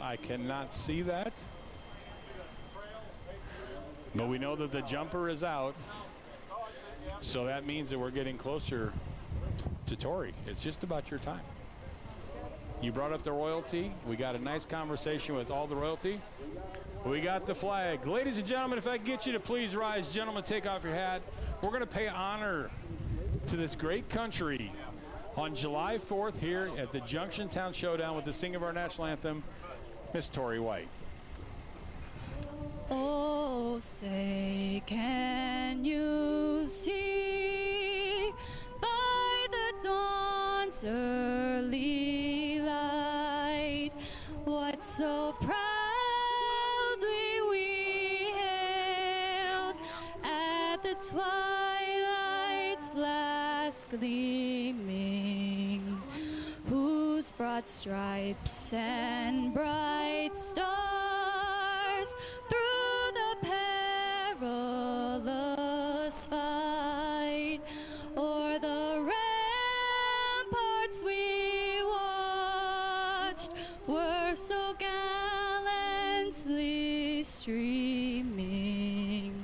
I cannot see that. But we know that the jumper is out. So that means that we're getting closer to Tori. It's just about your time. You brought up the royalty. We got a nice conversation with all the royalty. We got the flag. Ladies and gentlemen, if I can get you to please rise. Gentlemen, take off your hat. We're going to pay honor to this great country on July 4th here at the Junction Town Showdown with the singer of our national anthem, Miss Tori White. Oh, say, can you see by the dawn's early light what so proudly we hailed at the twilight's last gleaming, whose broad stripes and bright stars through the perilous fight o'er the ramparts we watched were so gallantly streaming.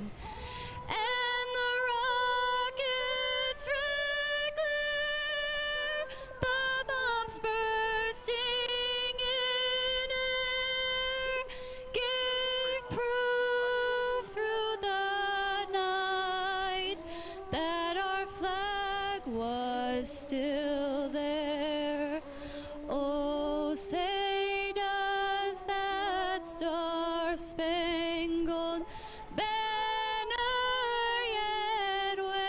And the rockets' red glare, the bombs bursting in air, gave proof through the night that our flag was still there. Oh, say does that star-spangled banner yet wave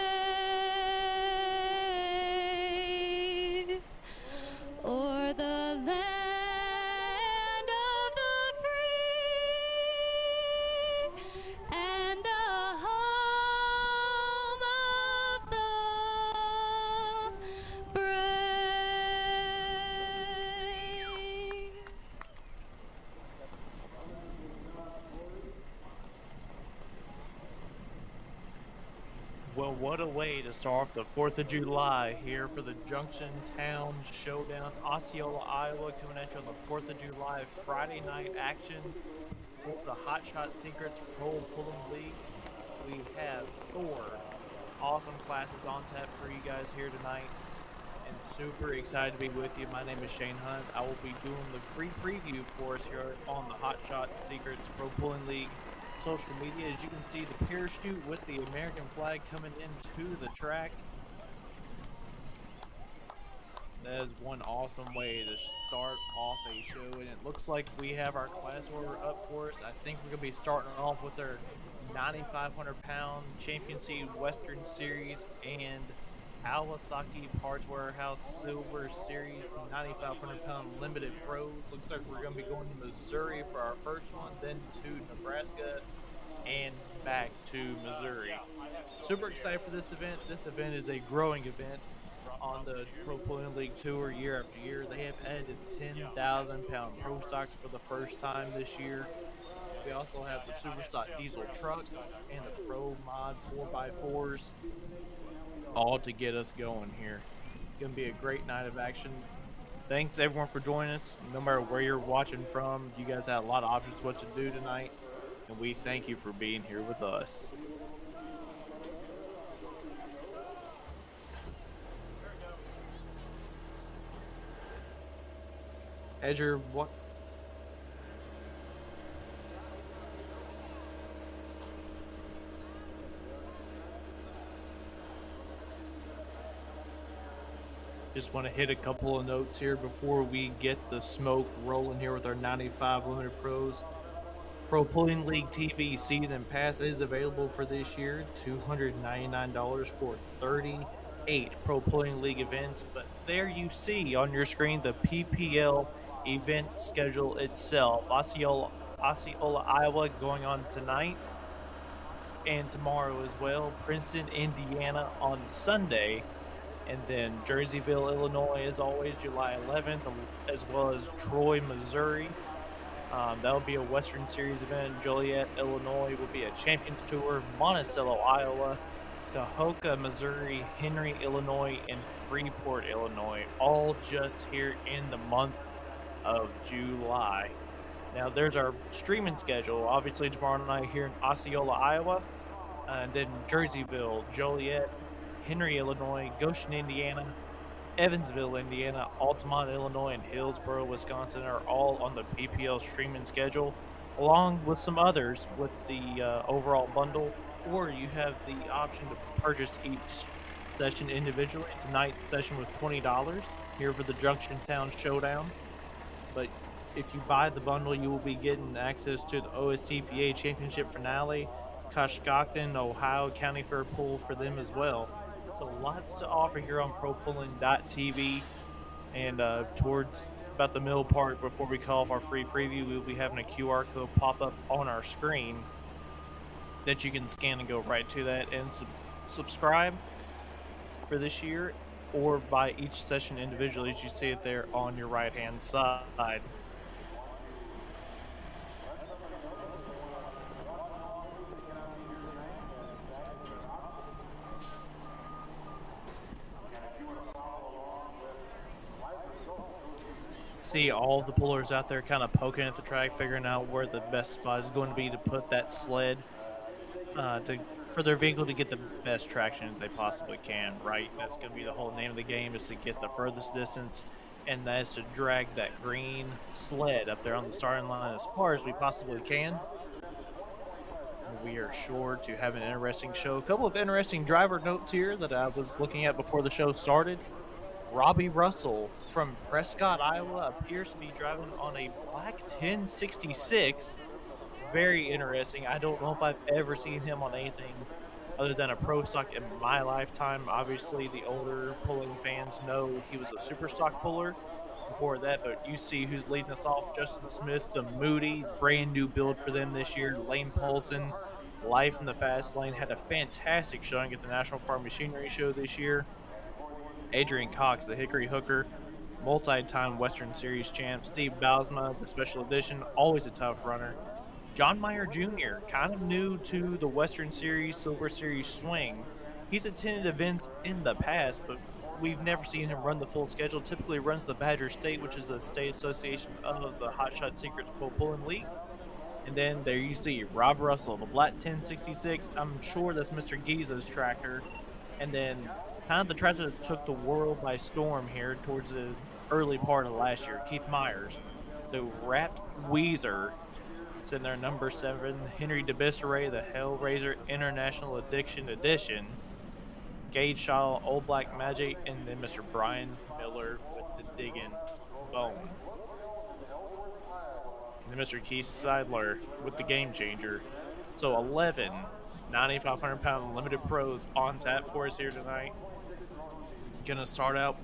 o'er the land of the free and the home of the brave. Well, what a way to start off the 4th of July here for the Junction Town Showdown. Osceola, Iowa, coming at you on the 4th of July Friday night action for the Hot Shot Secrets ProPulling League. We have 4 awesome classes on tap for you guys here tonight, and super excited to be with you. My name is Shane Hunt. I will be doing the free preview for us here on the Hot Shot Secrets ProPulling League social media. As you can see, the parachute with the American flag coming into the track. That is one awesome way to start off a show, and it looks like we have our class order up for us. I think we're going to be starting off with our 9,500-pound Champion Seed Western Series and Kawasaki Parts Warehouse Silver Series 9,500-pound Limited Pros. Looks like we're going to be going to Missouri for our first one, then to Nebraska, and back to Missouri. Super excited for this event. This event is a growing event on the ProPulling League Tour year after year. They have added 10,000-pound pro stocks for the first time this year. We also have the Super Stock diesel trucks and the Pro Mod 4x4s, all to get us going here. Going to be a great night of action. Thanks everyone for joining us. No matter where you're watching from, you guys had a lot of options what to do tonight, and we thank you for being here with us. As you're what? Just want to hit a couple of notes here before we get the smoke rolling here with our 95 Limited Pros. ProPulling League TV Season Pass is available for this year, $299 for 38 ProPulling League events. But there you see on your screen the PPL event schedule itself. Osceola, Iowa going on tonight and tomorrow as well. Princeton, Indiana on Sunday. And then Jerseyville, Illinois, as always, July 11th, as well as Troy, Missouri. That'll be a Western Series event. Joliet, Illinois will be a Champions Tour. Monticello, Iowa, Cahokia, Missouri, Henry, Illinois, and Freeport, Illinois, all just here in the month of July. Now, there's our streaming schedule. Obviously, tomorrow night here in Osceola, Iowa, and then Jerseyville, Joliet, Henry, Illinois, Goshen, Indiana, Evansville, Indiana, Altamont, Illinois, and Hillsboro, Wisconsin are all on the PPL streaming schedule, along with some others with the overall bundle. Or you have the option to purchase each session individually. Tonight's session was $20 here for the Junction Town Showdown. But if you buy the bundle, you will be getting access to the OSTPA Championship Finale, Coshocton, Ohio County Fair Pool for them as well. So lots to offer here on ProPulling.tv. And towards about the middle part, before we call off our free preview, we'll be having a QR code pop up on our screen that you can scan and go right to that and subscribe for this year, or buy each session individually as you see it there on your right hand side. See all the pullers out there kind of poking at the track, figuring out where the best spot is going to be to put that sled for their vehicle to get the best traction they possibly can, right? That's going to be the whole name of the game, is to get the furthest distance, and that is to drag that green sled up there on the starting line as far as we possibly can. We are sure to have an interesting show. A couple of interesting driver notes here that I was looking at before the show started. Robbie Russell from Prescott, Iowa, appears to be driving on a black 1066. Very interesting. I don't know if I've ever seen him on anything other than a pro stock in my lifetime. Obviously, the older pulling fans know he was a super stock puller before that, but you see who's leading us off. Justin Smith, the Moody, brand new build for them this year. Lane Paulson, Life in the Fast Lane, had a fantastic showing at the National Farm Machinery Show this year. Adrian Cox, the Hickory Hooker, multi-time Western Series champ. Steve Bausma, the Special Edition, always a tough runner. John Meyer Jr., kind of new to the Western Series, Silver Series swing. He's attended events in the past, but we've never seen him run the full schedule. Typically runs the Badger State, which is a state association of the Hot Shot Secrets Pro Pulling League. And then there you see Rob Russell, the Black 1066. I'm sure that's Mr. Giza's tractor. And then kind of the tractor that took the world by storm here towards the early part of last year, Keith Myers, the Wrapped Weezer. It's in their number 7, Henry DeBisseray, the Hellraiser International Addiction Edition, Gage Shaw, Old Black Magic, and then Mr. Brian Miller with the Diggin' Bone. And then Mr. Keith Seidler with the Game Changer. So 11 9,500-pound limited pros on tap for us here tonight. Gonna start out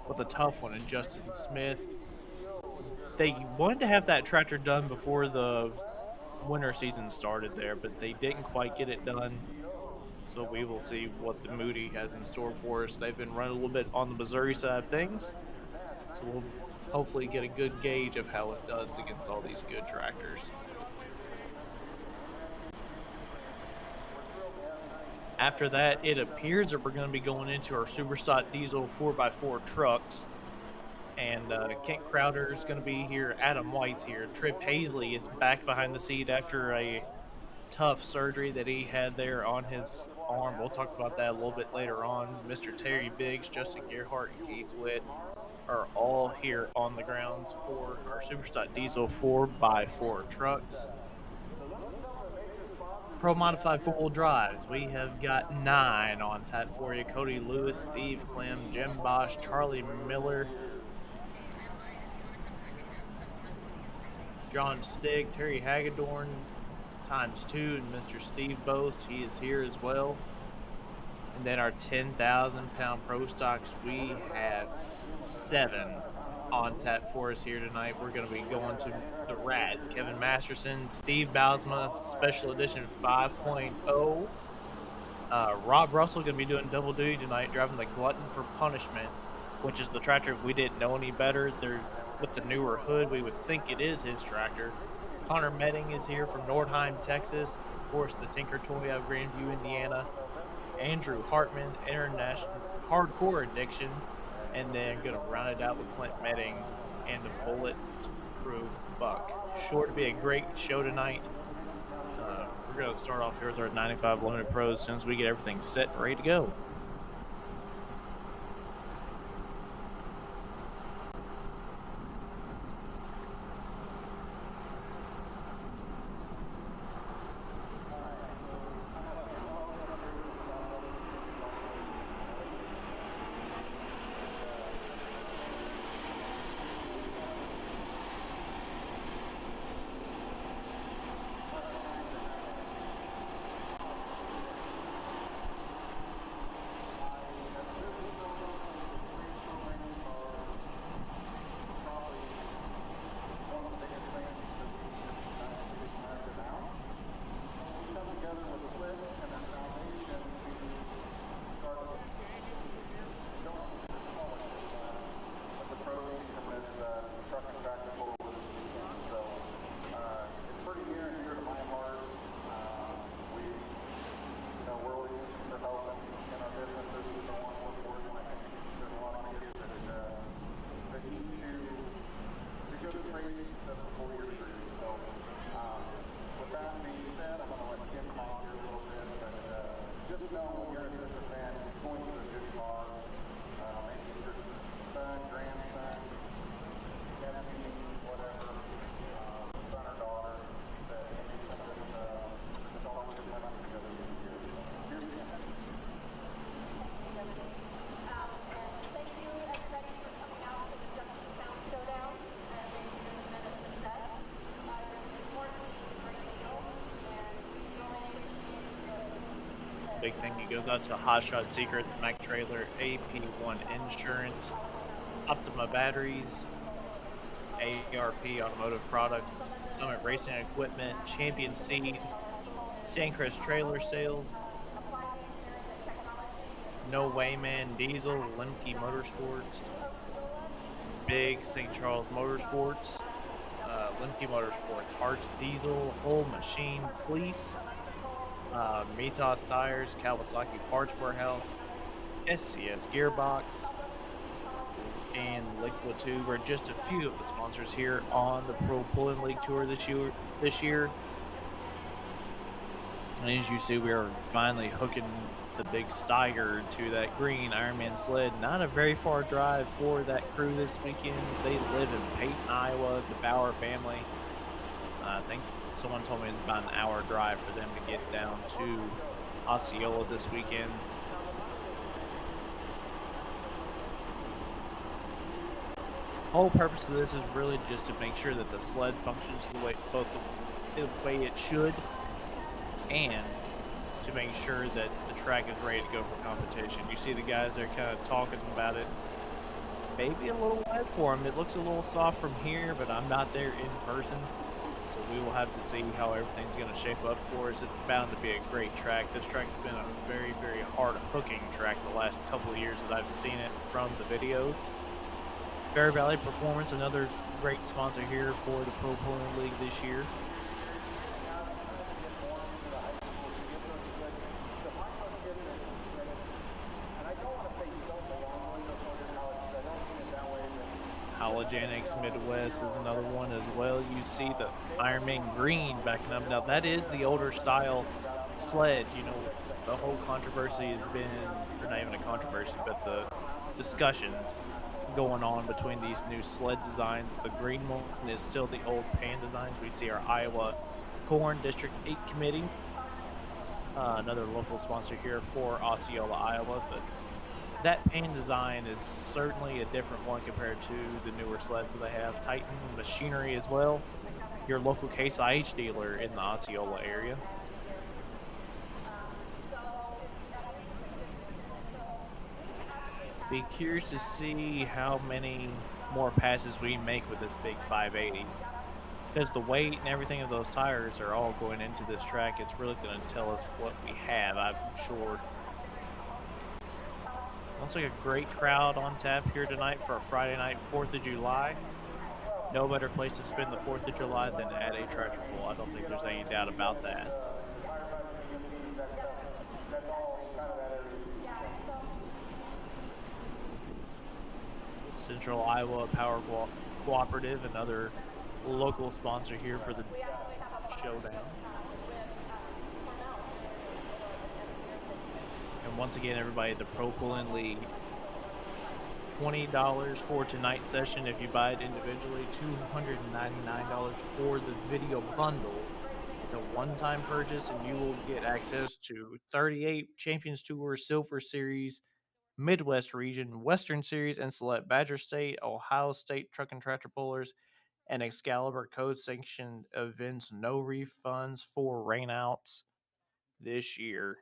with a tough one in Justin Smith. They wanted to have that tractor done before the winter season started there, but they didn't quite get it done. So we will see what the Moody has in store for us. They've been running a little bit on the Missouri side of things, so we'll hopefully get a good gauge of how it does against all these good tractors. After that, it appears that we're going to be going into our Superstock Diesel 4x4 trucks. And Kent Crowder is going to be here. Adam White's here. Trip Hazley is back behind the seat after a tough surgery that he had there on his arm. We'll talk about that a little bit later on. Mr. Terry Biggs, Justin Gerhardt, and Keith Witt are all here on the grounds for our Superstock Diesel 4x4 trucks. Pro Modified 4-wheel drives, we have got 9 on tap for you. Cody Lewis, Steve Clem, Jim Bosch, Charlie Miller, John Stig, Terry Hagedorn, ×2, and Mr. Steve Boast, he is here as well. And then our 10,000-pound pro stocks, we have 7 on tap for us here tonight. We're going to be going to the Rat, Kevin Masterson, Steve Bausma, Special Edition 5.0. Rob Russell going to be doing double duty tonight, driving the Glutton for Punishment, which is the tractor. If we didn't know any better, with the newer hood, we would think it is his tractor. Connor Medding is here from Nordheim, Texas. Of course, the Tinker Toy out of Grandview, Indiana. Andrew Hartman, International Hardcore Addiction. And then going to round it out with Clint Medding and the Bullet proof buck. Sure to be a great show tonight. We're going to start off here with our 95 Limited Pros as soon as we get everything set and ready to go. Big thing, it goes out to Hot Shot Secrets, Mac Trailer, AP1 Insurance, Optima Batteries, ARP Automotive Products, Summit Racing Equipment, Champion Seed, Sandcrest Trailer Sales, No Wayman Diesel, Lemke Motorsports, Big St. Charles Motorsports, Lemke Motorsports, Harts Diesel, Hull Machine Fleece, Mitas Tires, Kawasaki Parts Warehouse, SCS Gearbox, and Liquid Tube are just a few of the sponsors here on the ProPulling League Tour this year. And as you see, we are finally hooking the big Steiger to that green Ironman sled. Not a very far drive for that crew this weekend. They live in Peyton, Iowa, the Bauer family. I think someone told me it's about an hour drive for them to get down to Osceola this weekend. The whole purpose of this is really just to make sure that the sled functions the way it should, and to make sure that the track is ready to go for competition. You see the guys are kind of talking about it. Maybe a little wet for them. It looks a little soft from here, but I'm not there in person. We will have to see how everything's going to shape up for us. It's bound to be a great track. This track's been a very, very hard hooking track the last couple of years that I've seen it from the videos. Fair Valley Performance, another great sponsor here for the ProPulling League this year. Halogenics Midwest is another one as well. You see the Ironman green backing up. Now that is the older style sled. You know, the whole controversy has been, or not even a controversy, but the discussions going on between these new sled designs. The green one is still the old pan designs. We see our Iowa Corn District 8 Committee, another local sponsor here for Osceola, Iowa, but that pan design is certainly a different one compared to the newer sleds that they have. Titan Machinery as well, your local Case IH dealer in the Osceola area. Be curious to see how many more passes we make with this big 580. Because the weight and everything of those tires are all going into this track, it's really going to tell us what we have, I'm sure. Looks like a great crowd on tap here tonight for a Friday night 4th of July. No better place to spend the 4th of July than at a tractor pull. I don't think there's any doubt about that. Central Iowa Power Cooperative, another local sponsor here for the Showdown. And once again, everybody, the ProPulling League. $20 for tonight's session if you buy it individually, $299 for the video bundle with a one-time purchase, and you will get access to 38 Champions Tour, Silver Series, Midwest Region, Western Series, and select Badger State, Ohio State Truck and Tractor Pullers, and Excalibur code-sanctioned events. No refunds for rainouts this year.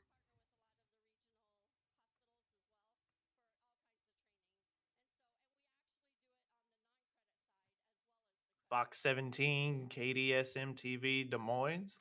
Fox 17, KDSM TV, Des Moines.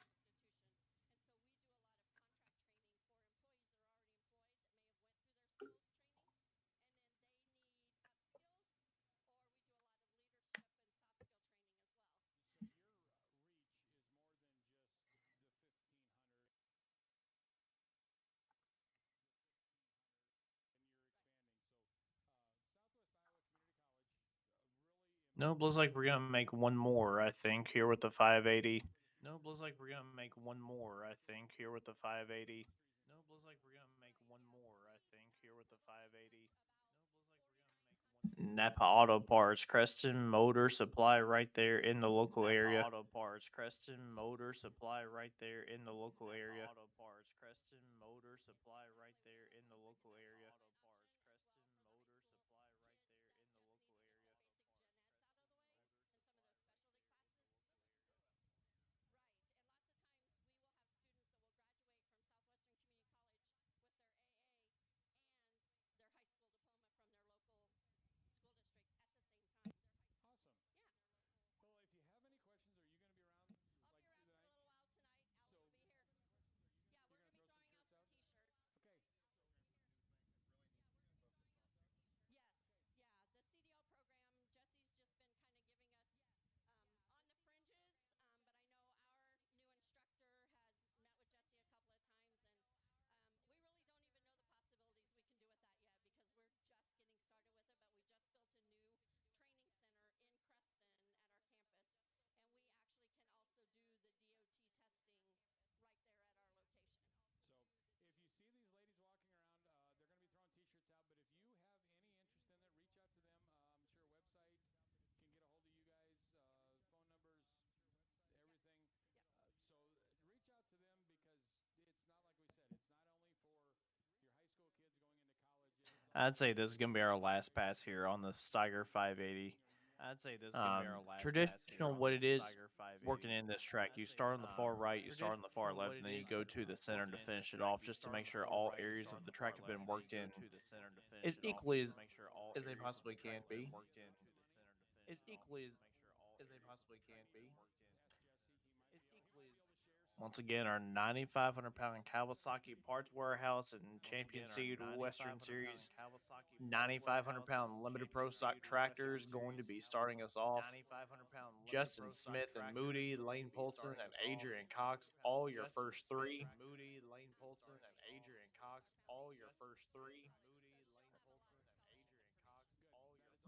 Nope, looks like we're gonna make one more, I think, here with the 580. Nope, looks like we're gonna make one more, I think, here with the 580. Nope, looks like we're gonna make one more, I think, here with the 580. Napa Auto Parts, Creston Motor Supply right there in the local area. Auto Parts, Creston Motor Supply right there in the local area. Auto Parts, Creston Motor Supply right there in the local area. I'd say this is gonna be our last pass here on the Steiger 580. I'd say this is gonna be our last traditional what it is working in this track. You start on the far right, you start on the far left, and then you go to the center to finish it off, just to make sure all areas of the track have been worked in as equally as they possibly can be. As equally as they possibly can be. Once again, our 9,500-pound Kawasaki parts warehouse and Champion Seed Western Series 9,500-pound limited pro stock tractors going to be starting us off. Justin Smith and Moody, Lane Polson, and Adrian Cox, all your first three.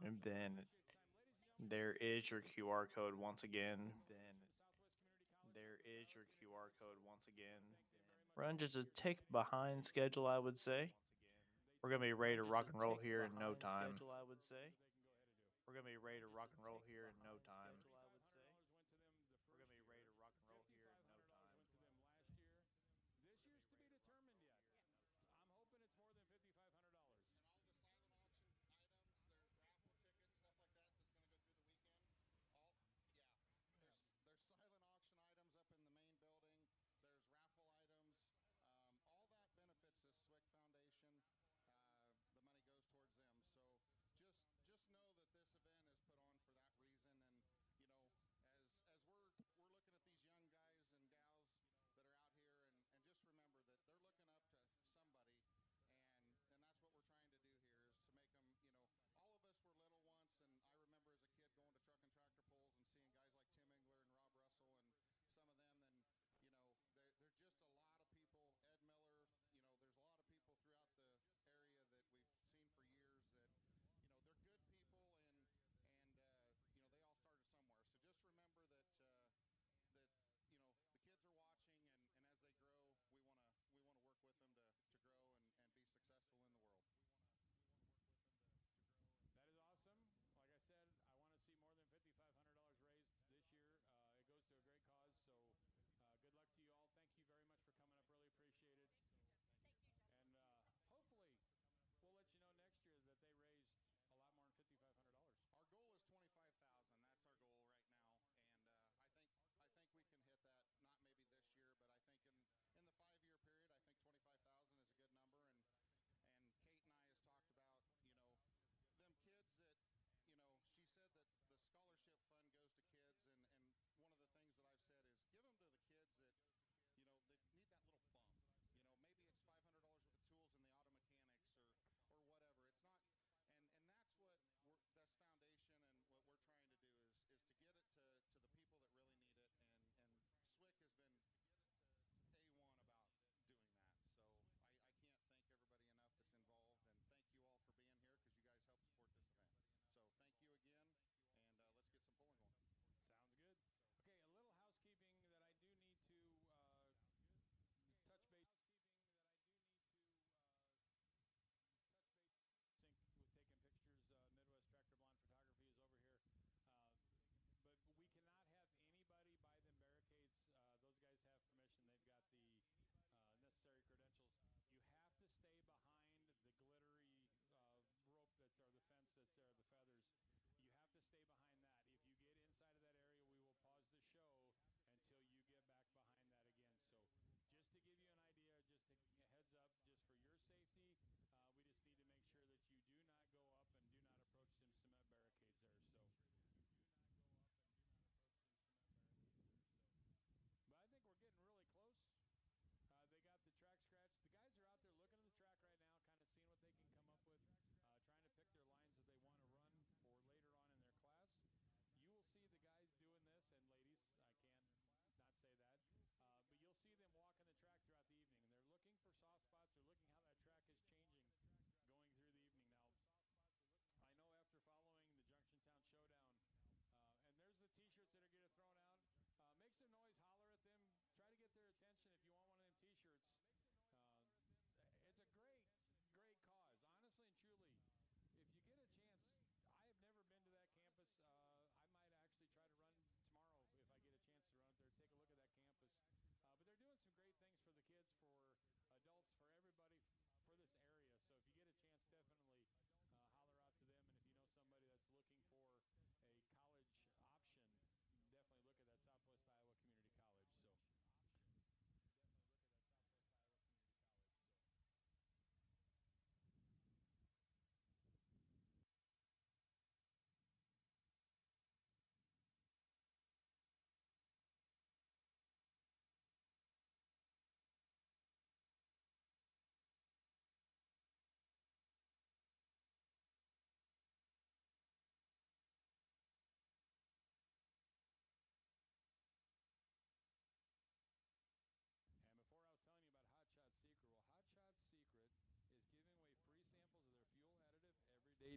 And then there is your QR code once again. Run just a tick behind schedule, I would say. We're gonna be ready to rock and roll here in no time.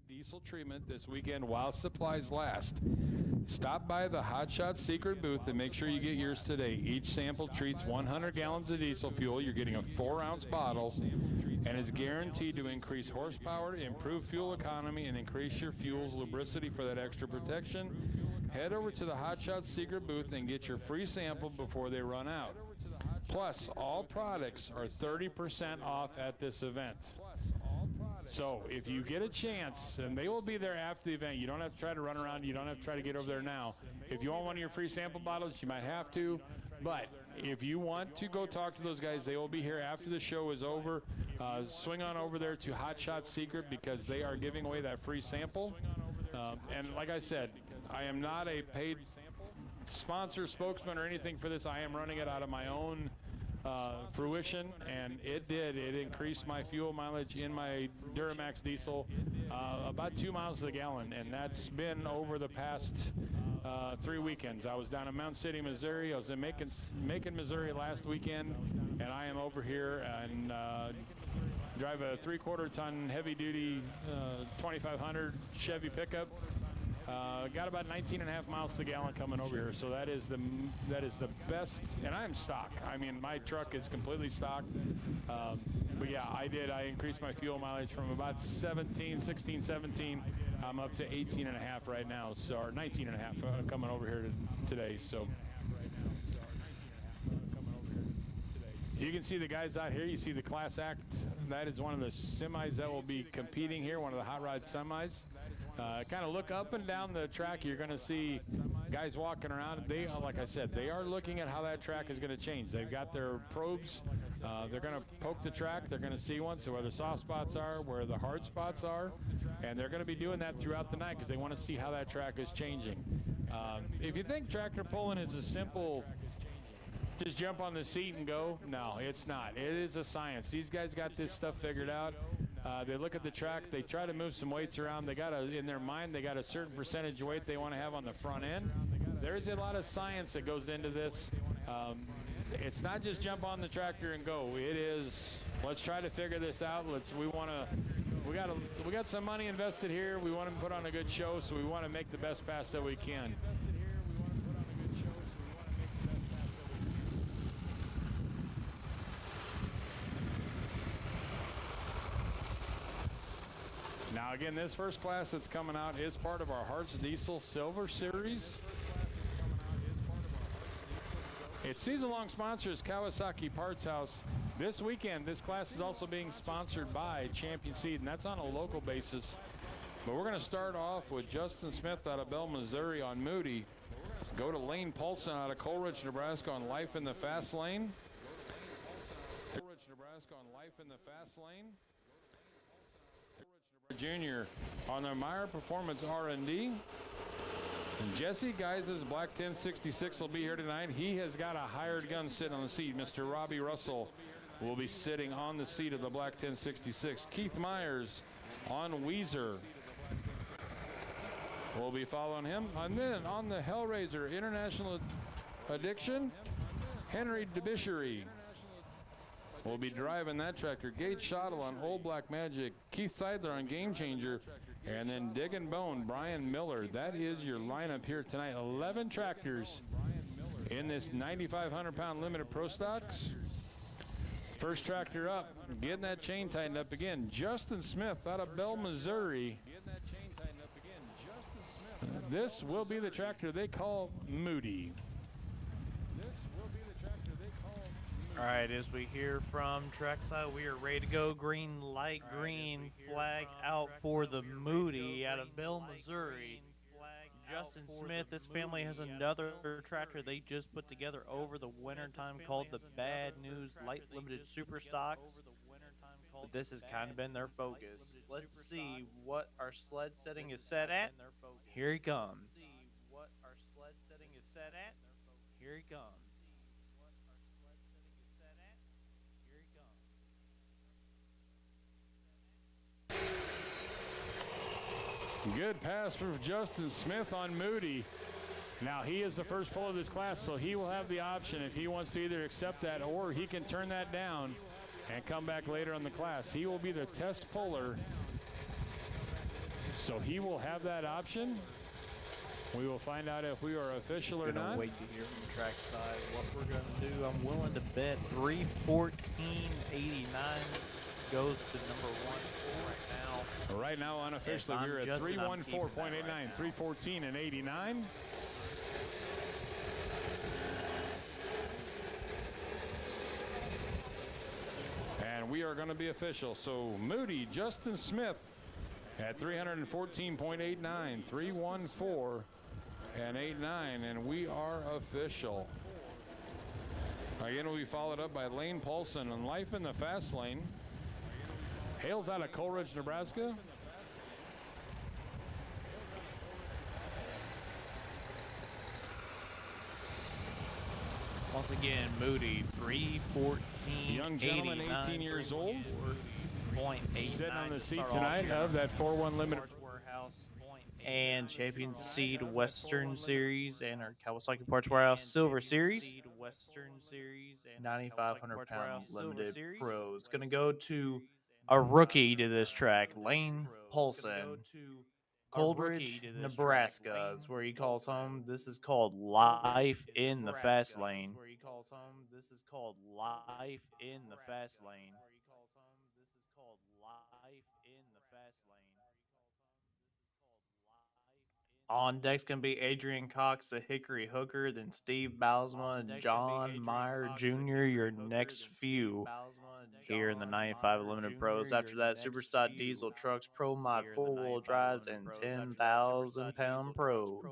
diesel treatment this weekend while supplies last. Stop by the Hot Shots Secret booth and make sure you get yours today. Each sample treats 100 gallons of diesel fuel. You're getting a 4-ounce bottle, and it's guaranteed to increase horsepower, improve fuel economy, and increase your fuel's lubricity for that extra protection. Head over to the Hot Shots Secret booth and get your free sample before they run out. Plus, all products are 30% off at this event. So if you get a chance, and they will be there after the event, you don't have to try to run around, you don't have to try to get over there now. If you want one of your free sample bottles, you might have to, but if you want to go talk to those guys, they will be here after the show is over. Swing on over there to Hot Shots Secret because they are giving away that free sample. And like I said, I am not a paid sponsor, spokesman, or anything for this. I am running it out of my own fruition, and it increased my fuel mileage in my Duramax diesel about 2 miles to the gallon, and that's been over the past 3 weekends. I was down in Mount City, Missouri. I was in Macon, Missouri last weekend, and I am over here and drive a 3/4 ton heavy duty 2500 Chevy pickup. Got about 19.5 miles to the gallon coming over here, so that is the best. And I'm stock. I mean, my truck is completely stock. But yeah, I increased my fuel mileage from about 16, 17. I'm up to 18.5 right now, so or 19.5 coming over here today. So you can see the guys out here. You see the Class Act. That is one of the semis that will be competing here, one of the hot rod semis. Kind of look up and down the track. You're going to see guys walking around. They, like I said, they are looking at how that track is going to change. They've got their probes. They're going to poke the track. They're going to see so where the soft spots are, where the hard spots are, and they're going to be doing that throughout the night because they want to see how that track is changing. If you think tractor pulling is a simple just jump on the seat and go, no, it's not. It is a science. These guys got this stuff figured out. They look at the track. They try to move some weights around. They got in their mind, they got a certain percentage weight they want to have on the front end. There's a lot of science that goes into this. It's not just jump on the tractor and go. It is, let's try to figure this out. We got some money invested here. We want to put on a good show, so we want to make the best pass that we can. Now again, this first class that's coming out is part of our Hearts Diesel Silver Series. Its season-long sponsor is Kawasaki Parts House. This weekend, this class is also being sponsored by Champion Seed, and that's on a local basis. But we're going to start off with Justin Smith out of Bell, Missouri on Moody. Go to Lane Paulson out of Coleridge, Nebraska on Life in the Fast Lane. Coleridge, Nebraska on Life in the Fast Lane. Junior on their Meyer Performance R&D. And Jesse Geis's Black 1066 will be here tonight. He has got a hired gun sitting on the seat. Mr. Robbie Russell will be sitting on the seat of the Black 1066. Keith Myers on Weezer will be following him. And then on the Hellraiser International Addiction, Henry DeBishery will be driving that tractor. Gage Schottel on Old Black Magic, Keith Seidler on Game Changer, and then Dig and Bone, Brian Miller. That is your lineup here tonight. 11 tractors in this 9,500-pound limited pro stocks. First tractor up, getting that chain tightened up again. Justin Smith out of Bell, Missouri. This will be the tractor they call Moody. All right, as we hear from trackside, we are ready to go. Green light, green flag out for the Moody out of Bell, Missouri. Justin Smith, this family has another tractor they just put together over the wintertime called the Bad News Light Limited Super Stocks. But this has kind of been their focus. Let's see what our sled setting is set at. Here he comes. Here he comes. Good pass for Justin Smith on Moody. Now he is the first puller of this class, so he will have the option if he wants to either accept that or he can turn that down and come back later in the class. He will be the test puller So he will have that option. We will find out if we are official or Gonna not. wait to hear from trackside what we're gonna do. I'm willing to bet 314.89 goes to number one right now. Right now, unofficially, I'm we're at Justin, I'm keeping that 314.89, right now. 314 and 89. And we are going to be official. So Moody, Justin Smith at 314.89, 314 and 89, and we are official. Again, we'll be followed up by Lane Paulson and Life in the Fast Lane. Hails out of Coleridge, Nebraska. Once again, Moody, 314. Young gentleman, 18 years old. Sitting on the seat tonight of that 4-1 limited Warehouse and Champion Seed Western Series and our Kawasaki Parts Warehouse Silver Series. 9,500 pound limited pro. It's going to go to a rookie to this track, Lane Polson. Coleridge, Nebraska is where he calls home. This is called Life in the Fast Lane. On deck's going to be Adrian Cox, the Hickory Hooker, then Steve Baalsma and John Meyer Jr., your next few here in the 95 Limited Pros. After that, Superstock Diesel Trucks, Pro Mod 4-wheel drives, and 10,000 pound pros.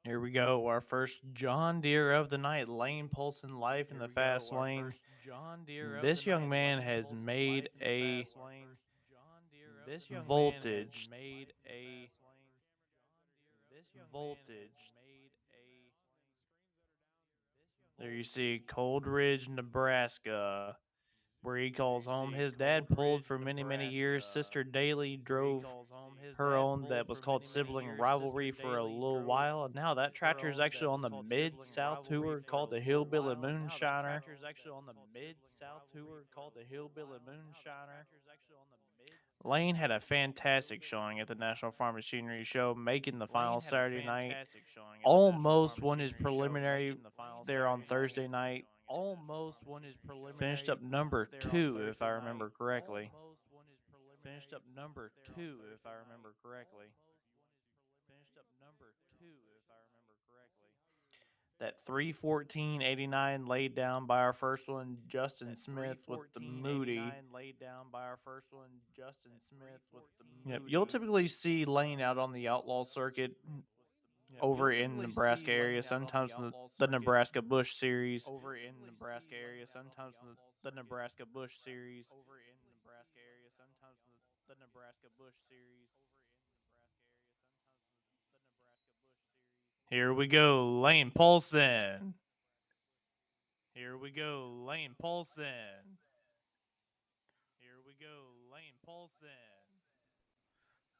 Here we go. Our first John Deere of the night, Lane Polson, Life in the Fast Lane. This young man has made a voltage. There you see Coleridge, Nebraska, where he calls home. His dad pulled for many, many years. Sister Daly drove her own that was called Sibling Rivalry for a little while. And now that tractor is actually on the Mid-South Tour called the Hillbilly Moonshiner. Lane had a fantastic showing at the National Farm Machinery Show, making the final Saturday night. Almost won his preliminary there on Thursday night. Finished up number two, if I remember correctly. That 314.89 laid down by our first one, Justin Smith with the Moody. Yep, you'll typically see Lane out on the outlaw circuit over in Nebraska area, sometimes in the Nebraska Bush Series. Here we go, Lane Polson.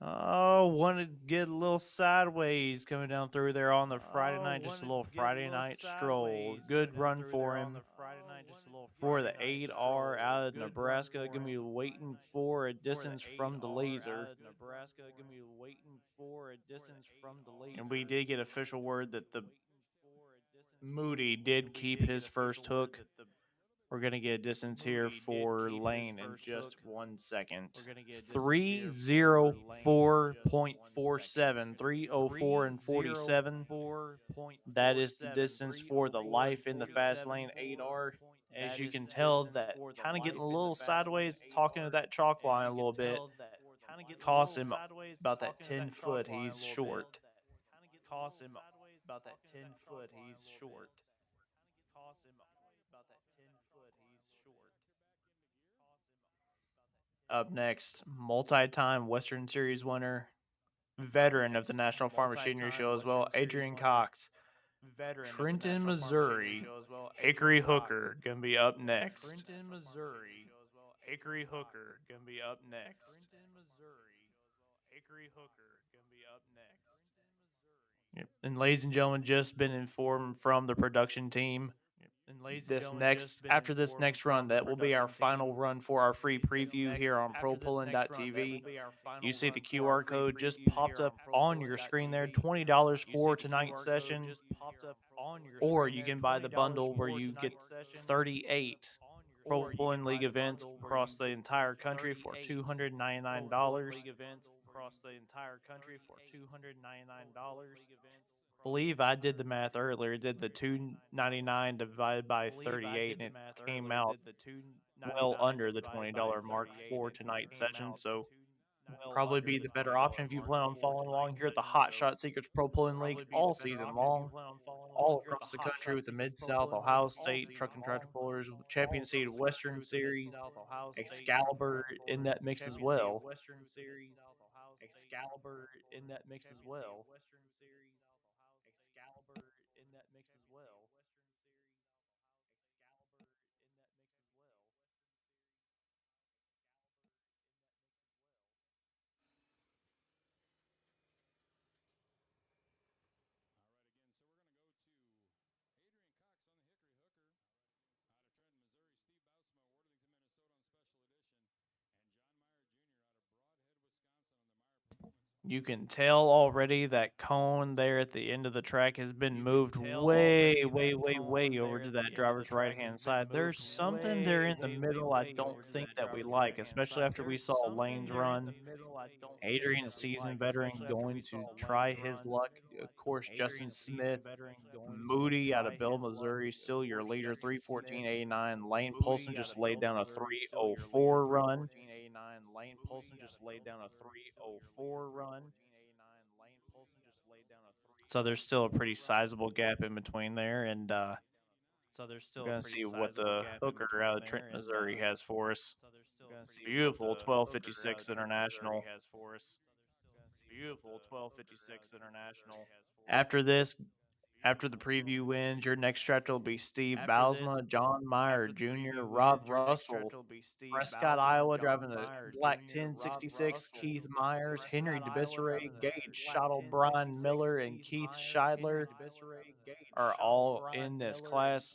Oh, want to get a little sideways coming down through there on the Friday night, just a little Friday night stroll. Good run for him. For the 8R out of Nebraska, gonna be waiting for a distance from the laser. And we did get official word that the Moody did keep his first hook. We're going to get a distance here for Lane in just 1 second. 304.47. 304 and 47. That is the distance for the Life in the Fast Lane 8R. As you can tell, that kind of getting a little sideways, talking to that chalk line a little bit. Cost him about that 10 foot. He's short. Up next, multi-time Western Series winner, veteran of the National Farm Machinery Show as well, Adrian Cox. Trenton, Missouri, Hickory Hooker gonna be up next. Yep. And ladies and gentlemen, just been informed from the production team. After this next run, that will be our final run for our free preview here on ProPulling.tv. You see the QR code just popped up on your screen there, $20 for tonight's session. Or you can buy the bundle where you get 38 ProPulling League events across the entire country for $299. Believe I did the math earlier. Did the 299 divided by 38, and it came out well under the $20 mark for tonight's session. So probably be the better option if you plan on following along here at the Hot Shot Secrets Pro Pulling League all season long, all across the country with the Mid-South, Ohio State, Truck and Tractor Pullers, Champion Seed Western Series, Excalibur in that mix as well. You can tell already that cone there at the end of the track has been moved way over to that driver's right-hand side. There's something there in the middle I don't think that we like, especially after we saw Lane's run. Adrian, a seasoned veteran, going to try his luck. Of course, Justin Smith, Moody out of Bill, Missouri, still your leader, 3:14.89. Lane Polson just laid down a 3:04 run. So there's still a pretty sizable gap in between there, and we're going to see what the hooker out of Trenton, Missouri has for us. Beautiful 12:56 International. After this, after the preview wins, your next stretch will be Steve Bowsma, John Meyer Jr., Rob Russell, Prescott, Iowa, driving the black 1066, Keith Myers, Henry DeBisseray, Gage Schottle, Brian Miller, and Keith Scheidler are all in this class.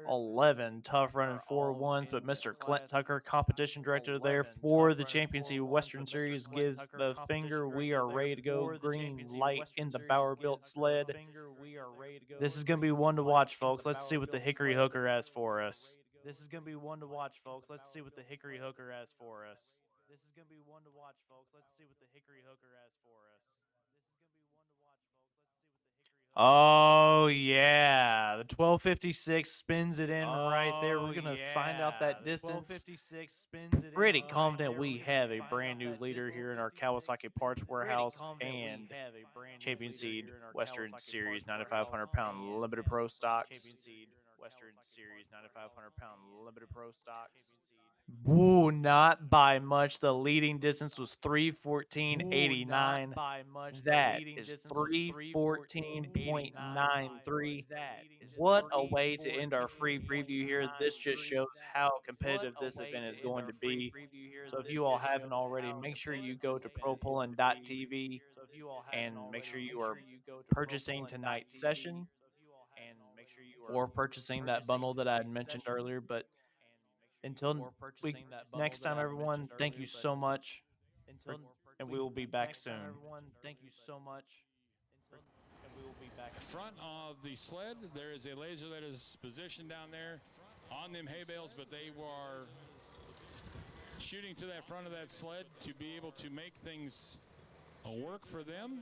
11 tough running 4-1s, but Mr. Clint Tucker, competition director there for the Championship Western Series, gives the finger. We are ready to go. Green light in the Bauer built sled. This is going to be one to watch, folks. Let's see what the Hickory Hooker has for us. Oh, yeah. The 1256 spins it in right there. We're going to find out that distance. Pretty confident we have a brand new leader here in our Kawasaki Parts Warehouse and Champion Seed Western Series 9,500-pound limited pro stocks. Woo, not by much. The leading distance was 3:14.89. That is 3:14.93. What a way to end our free preview here. This just shows how competitive this event is going to be. So if you all haven't already, make sure you go to ProPulling.tv and make sure you are purchasing tonight's session or purchasing that bundle that I had mentioned earlier. But until we next time, everyone, thank you so much, and we will be back soon. Front of the sled, there is a laser that is positioned down there on them hay bales, but they are shooting to that front of that sled to be able to make things work for them.